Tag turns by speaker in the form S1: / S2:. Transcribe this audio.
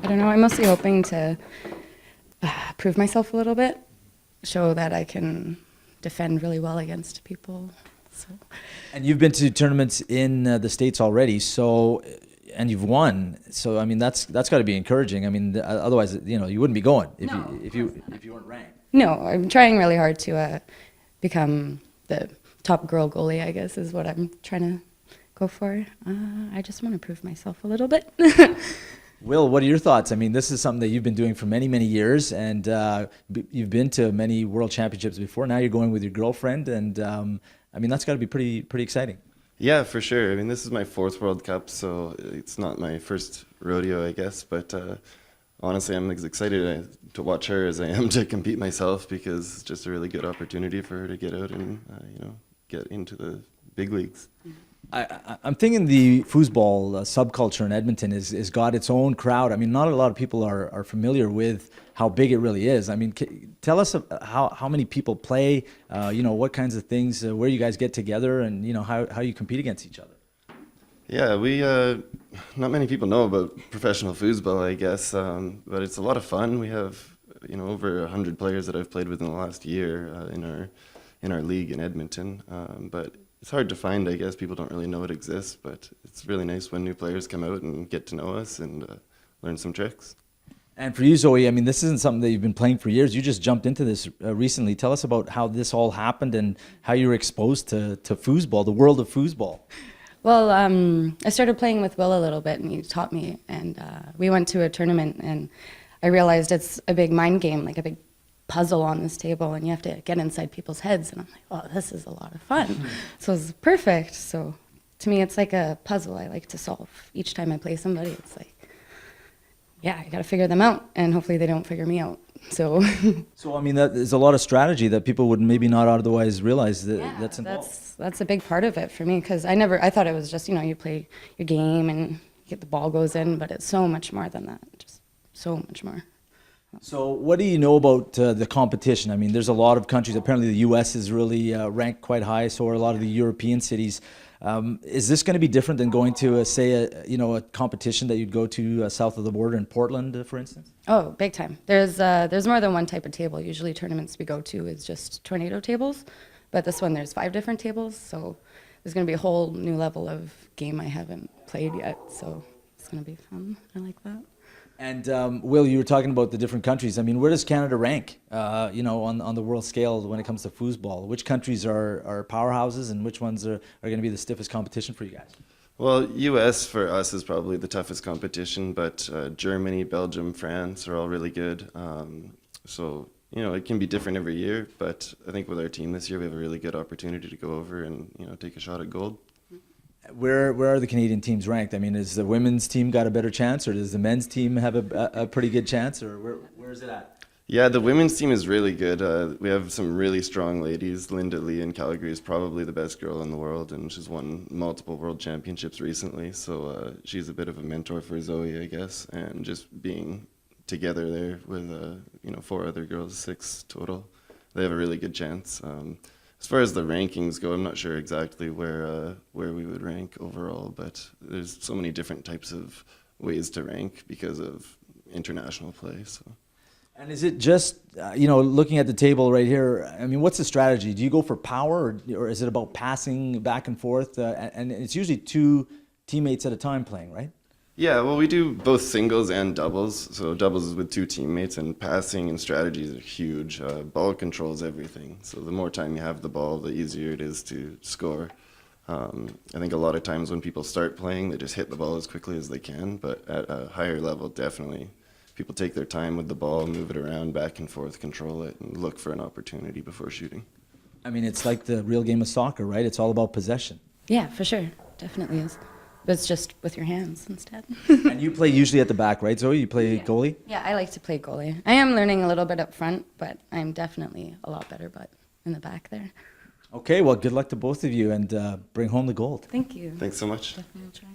S1: I don't know. I'm mostly hoping to prove myself a little bit, show that I can defend really well against people. So.
S2: And you've been to tournaments in the States already, so and you've won. So I mean, that's got to be encouraging. I mean, otherwise, you wouldn't be going if you weren't ranked.
S1: No, I'm trying really hard to become the top girl goalie, I guess, is what I'm trying to go for. I just want to prove myself a little bit.
S2: Will, what are your thoughts? I mean, this is something that you've been doing for many, many years, and you've been to many world championships before. Now you're going with your girlfriend, and I mean, that's got to be pretty exciting.
S3: Yeah, for sure. I mean, this is my 4th World Cup, so it's not my first rodeo, I guess. But honestly, I'm as excited to watch her as I am to compete myself, because it's just a really good opportunity for her to get out and get into the big leagues.
S2: I'm thinking the foosball subculture in Edmonton is got its own crowd. I mean, not a lot of people are familiar with how big it really is. I mean, tell us how many people play, what kinds of things, where you guys get together, and how you compete against each other.
S3: Yeah, we not many people know about professional foosball, I guess, but it's a lot of fun. We have over 100 players that I've played with in the last year in our league in Edmonton, but it's hard to find, I guess. People don't really know it exists, but it's really nice when new players come out and get to know us and learn some tricks.
S2: And for you, Zoe, I mean, this isn't something that you've been playing for years. You just jumped into this recently. Tell us about how this all happened and how you were exposed to foosball, the world of foosball.
S1: Well, I started playing with Will a little bit, and he taught me, and we went to a tournament, and I realized it's a big mind game, like a big puzzle on this table, and you have to get inside people's heads, and I'm like, oh, this is a lot of fun. So it's perfect. So to me, it's like a puzzle I like to solve. Each time I play somebody, it's like, yeah, I got to figure them out, and hopefully they don't figure me out. So
S2: I mean, there's a lot of strategy that people would maybe not otherwise realize that's involved.
S1: That's a big part of it for me, because I thought it was just, you play your game and get the ball goes in, but it's so much more than that, just so much more.
S2: So what do you know about the competition? I mean, there's a lot of countries. Apparently the U.S. is really ranked quite high, so are a lot of the European cities. Is this going to be different than going to, a competition that you'd go to south of the border in Portland, for instance?
S1: Oh, big time. There's more than one type of table. Usually tournaments we go to is just tornado tables, but this one there's 5 different tables, so there's going to be a whole new level of game I haven't played yet, so it's going to be fun. I like that.
S2: And Will, you were talking about the different countries. I mean, where does Canada rank, on the world scale when it comes to foosball? Which countries are powerhouses, and which ones are going to be the stiffest competition for you guys?
S3: Well, U.S. for us is probably the toughest competition, but Germany, Belgium, France are all really good. So it can be different every year, but I think with our team this year, we have a really good opportunity to go over and take a shot at gold.
S2: Where are the Canadian teams ranked? I mean, has the women's team got a better chance, or does the men's team have a pretty good chance, or where is it at?
S3: Yeah, the women's team is really good. We have some really strong ladies. Linda Lee in Calgary is probably the best girl in the world, and she's won multiple world championships recently. So she's a bit of a mentor for Zoe, I guess, and just being together there with 4 other girls, 6 total, they have a really good chance. As far as the rankings go, I'm not sure exactly where we would rank overall, but there's so many different types of ways to rank because of international play. So.
S2: And is it just, looking at the table right here, I mean, what's the strategy? Do you go for power, or is it about passing back and forth? And it's usually 2 teammates at a time playing, right?
S3: Yeah, well, we do both singles and doubles. So doubles is with 2 teammates, and passing and strategies are huge. Ball controls everything. So the more time you have the ball, the easier it is to score. I think a lot of times when people start playing, they just hit the ball as quickly as they can. But at a higher level, definitely, people take their time with the ball, move it around, back and forth, control it, and look for an opportunity before shooting.
S2: I mean, it's like the real game of soccer, right? It's all about possession.
S1: Yeah, for sure. Definitely is. But it's just with your hands instead.
S2: And you play usually at the back, right, Zoe? You play goalie?
S1: Yeah, I like to play goalie. I am learning a little bit up front, but I'm definitely a lot better in the back there.
S2: Okay, well, good luck to both of you, and bring home the gold.
S1: Thank you.
S3: Thanks so much.
S1: Definitely will try.